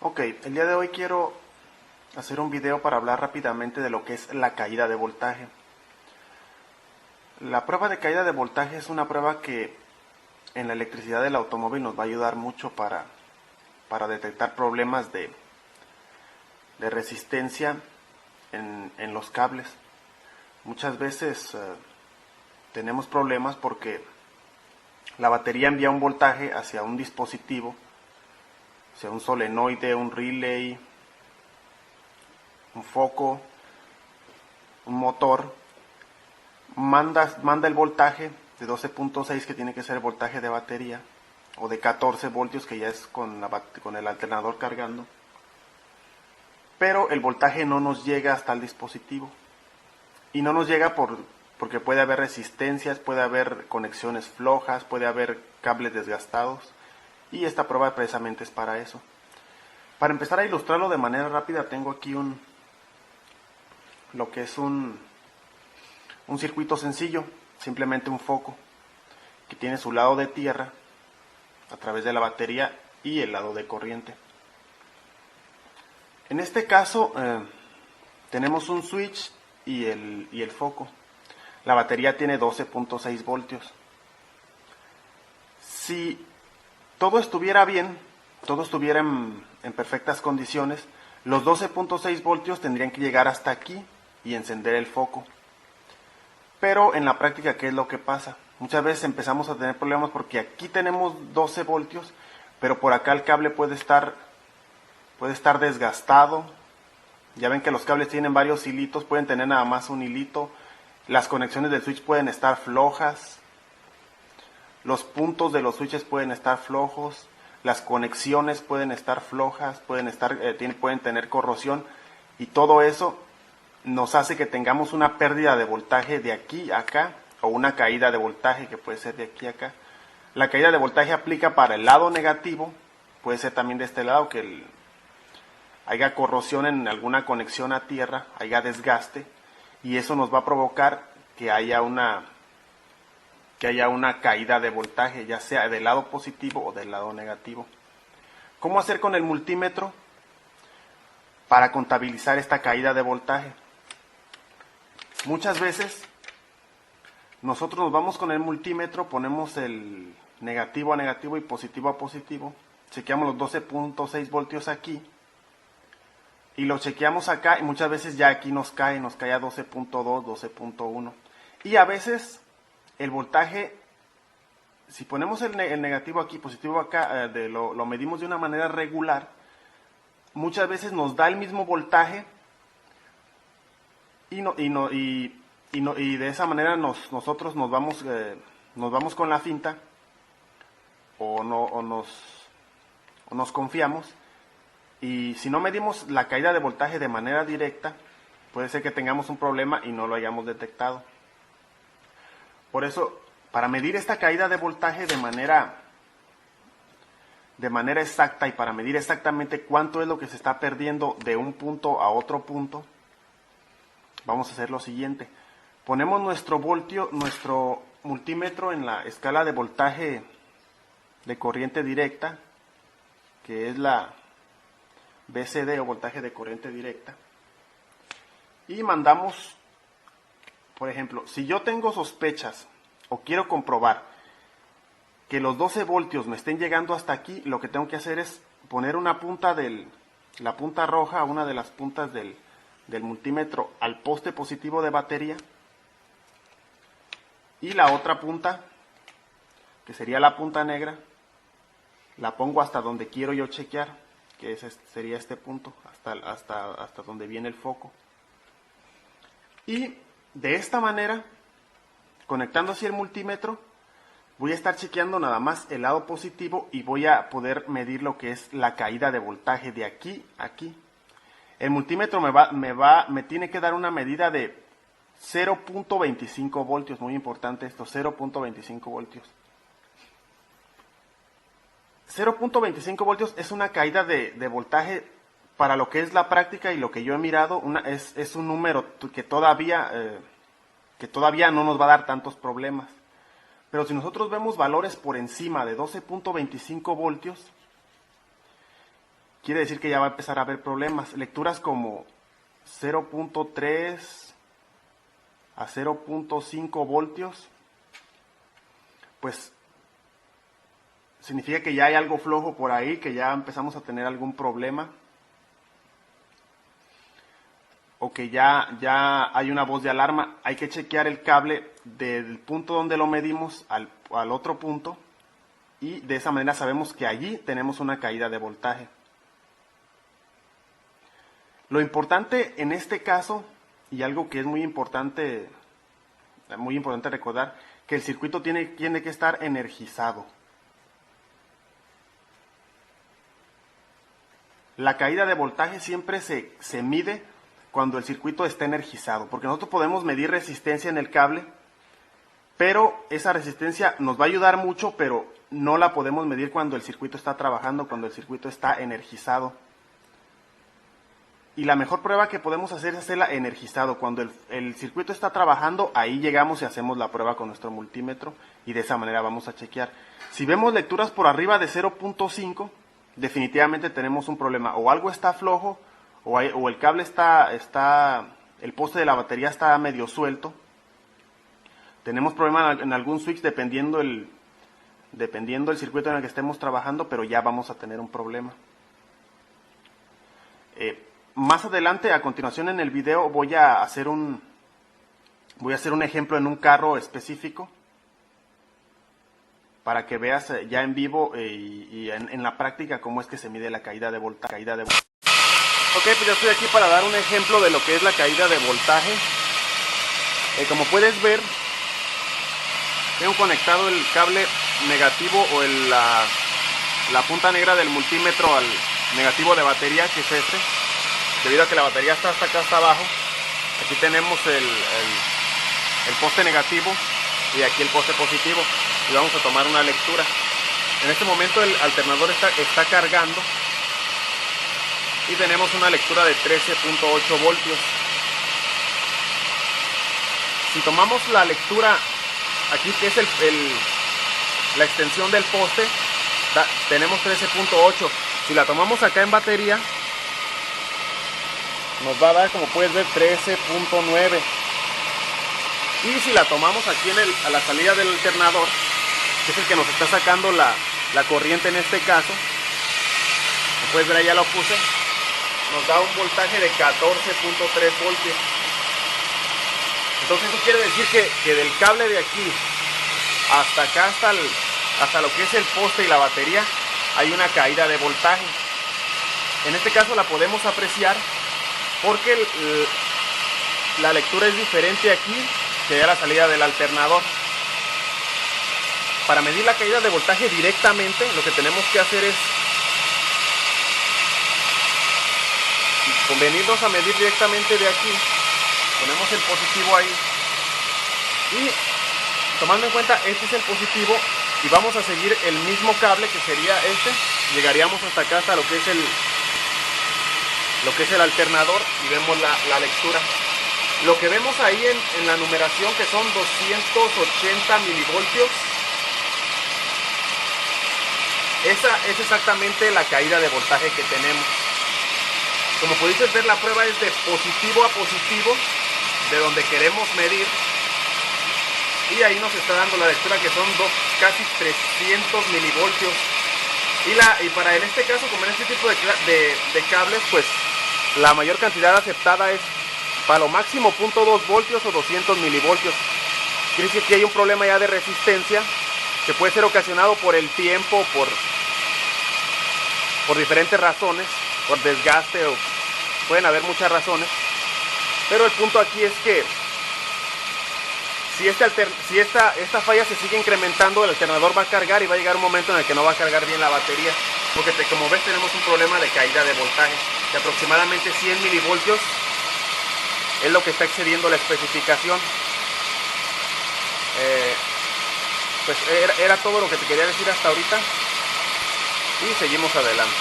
Ok, el día de hoy quiero hacer un video para hablar rápidamente de lo que es la caída de voltaje. La prueba de caída de voltaje es una prueba que en la electricidad del automóvil nos va a ayudar mucho para detectar problemas de resistencia en los cables. Muchas veces tenemos problemas porque la batería envía un voltaje hacia un dispositivo, sea un solenoide, un relay, un foco, un motor, manda el voltaje de 12.6, que tiene que ser el voltaje de batería, o de 14 voltios, que ya es con el alternador cargando, pero el voltaje no nos llega hasta el dispositivo, y no nos llega porque puede haber resistencias, puede haber conexiones flojas, puede haber cables desgastados, y esta prueba precisamente es para eso. Para empezar a ilustrarlo de manera rápida, tengo aquí lo que es un circuito sencillo, simplemente un foco que tiene su lado de tierra a través de la batería y el lado de corriente. En este caso tenemos un switch y el foco. La batería tiene 12.6 voltios. Si todo estuviera bien, todo estuviera en perfectas condiciones, los 12.6 voltios tendrían que llegar hasta aquí y encender el foco. Pero en la práctica, ¿qué es lo que pasa? Muchas veces empezamos a tener problemas porque aquí tenemos 12 voltios, pero por acá el cable puede estar desgastado. Ya ven que los cables tienen varios hilitos, pueden tener nada más un hilito. Las conexiones del switch pueden estar flojas. Los puntos de los switches pueden estar flojos. Las conexiones pueden estar flojas, pueden tener corrosión. Y todo eso nos hace que tengamos una pérdida de voltaje de aquí a acá, o una caída de voltaje que puede ser de aquí a acá. La caída de voltaje aplica para el lado negativo, puede ser también de este lado, que haya corrosión en alguna conexión a tierra, haya desgaste, y eso nos va a provocar que haya una caída de voltaje, ya sea del lado positivo o del lado negativo. ¿Cómo hacer con el multímetro para contabilizar esta caída de voltaje? Muchas veces nosotros nos vamos con el multímetro, ponemos el negativo a negativo y positivo a positivo, chequeamos los 12.6 voltios aquí y lo chequeamos acá, y muchas veces ya aquí nos cae a 12.2, 12.1, y a veces el voltaje, si ponemos el negativo aquí, positivo acá, lo medimos de una manera regular, muchas veces nos da el mismo voltaje y de esa manera nosotros nos vamos con la finta, o nos confiamos, y si no medimos la caída de voltaje de manera directa, puede ser que tengamos un problema y no lo hayamos detectado. Por eso, para medir esta caída de voltaje de manera exacta, y para medir exactamente cuánto es lo que se está perdiendo de un punto a otro punto, vamos a hacer lo siguiente. Ponemos nuestro multímetro en la escala de voltaje de corriente directa, que es la VCD, o voltaje de corriente directa, y mandamos, por ejemplo, si yo tengo sospechas o quiero comprobar que los 12 voltios me estén llegando hasta aquí, lo que tengo que hacer es poner una punta la punta roja, una de las puntas del multímetro, al poste positivo de batería, y la otra punta, que sería la punta negra, la pongo hasta donde quiero yo chequear, que sería este punto, hasta donde viene el foco. Y de esta manera, conectando así el multímetro, voy a estar chequeando nada más el lado positivo y voy a poder medir lo que es la caída de voltaje de aquí a aquí. El multímetro me tiene que dar una medida de 0.25 voltios, muy importante esto, 0.25 voltios. 0.25 voltios es una caída de voltaje para lo que es la práctica y lo que yo he mirado, es un número que todavía no nos va a dar tantos problemas. Pero si nosotros vemos valores por encima de 12.25 voltios, quiere decir que ya va a empezar a haber problemas. Lecturas como 0.3 a 0.5 voltios, pues significa que ya hay algo flojo por ahí, que ya empezamos a tener algún problema, o que ya hay una voz de alarma. Hay que chequear el cable del punto donde lo medimos al otro punto, y de esa manera sabemos que allí tenemos una caída de voltaje. Lo importante en este caso, y algo que es muy importante recordar, que el circuito tiene que estar energizado. La caída de voltaje siempre se mide cuando el circuito está energizado, porque nosotros podemos medir resistencia en el cable, pero esa resistencia nos va a ayudar mucho, pero no la podemos medir cuando el circuito está trabajando, cuando el circuito está energizado. Y la mejor prueba que podemos hacer es hacerla energizado. Cuando el circuito está trabajando, ahí llegamos y hacemos la prueba con nuestro multímetro, y de esa manera vamos a chequear. Si vemos lecturas por arriba de 0.5, definitivamente tenemos un problema. O algo está flojo, o el cable el poste de la batería está medio suelto. Tenemos problema en algún switch dependiendo el circuito en el que estemos trabajando, pero ya vamos a tener un problema. Más adelante, a continuación en el video, voy a hacer un ejemplo en un carro específico para que veas ya en vivo y en la práctica cómo es que se mide la caída de voltaje. Ok, pues ya estoy aquí para dar un ejemplo de lo que es la caída de voltaje. Como puedes ver, tengo conectado el cable negativo o la punta negra del multímetro al negativo de batería, que es este. Debido a que la batería está hasta acá, hasta abajo, aquí tenemos el poste negativo y aquí el poste positivo, y vamos a tomar una lectura. En este momento el alternador está cargando y tenemos una lectura de 13.8 voltios. Si tomamos la lectura aquí, que es la extensión del poste, tenemos 13.8. Si la tomamos acá en batería, nos va a dar, como puedes ver, 13.9. Y si la tomamos aquí a la salida del alternador, que es el que nos está sacando la corriente en este caso, como puedes ver, ahí ya lo puse, nos da un voltaje de 14.3 voltios. Entonces eso quiere decir que del cable de aquí hasta acá, hasta lo que es el poste y la batería, hay una caída de voltaje. En este caso la podemos apreciar porque la lectura es diferente aquí que a la salida del alternador. Para medir la caída de voltaje directamente, lo que tenemos que hacer es venirnos a medir directamente de aquí. Ponemos el positivo ahí y, tomando en cuenta este es el positivo, y vamos a seguir el mismo cable, que sería este. Llegaríamos hasta acá, hasta lo que es el alternador, y vemos la lectura. Lo que vemos ahí en la numeración, que son 280 milivoltios, esa es exactamente la caída de voltaje que tenemos. Como pudiste ver, la prueba es de positivo a positivo, de donde queremos medir, y ahí nos está dando la lectura, que son casi 300 milivoltios. Y para en este caso, como en este tipo de cables, pues la mayor cantidad aceptada es para lo máximo 0.2 voltios o 200 milivoltios. Quiere decir que hay un problema ya de resistencia, que puede ser ocasionado por el tiempo, por diferentes razones, por desgaste, o pueden haber muchas razones. Pero el punto aquí es que si esta falla se sigue incrementando, el alternador va a cargar, y va a llegar un momento en el que no va a cargar bien la batería, porque como ves, tenemos un problema de caída de voltaje de aproximadamente 100 milivoltios. Es lo que está excediendo la especificación. Pues era todo lo que te quería decir hasta ahorita, y seguimos adelante.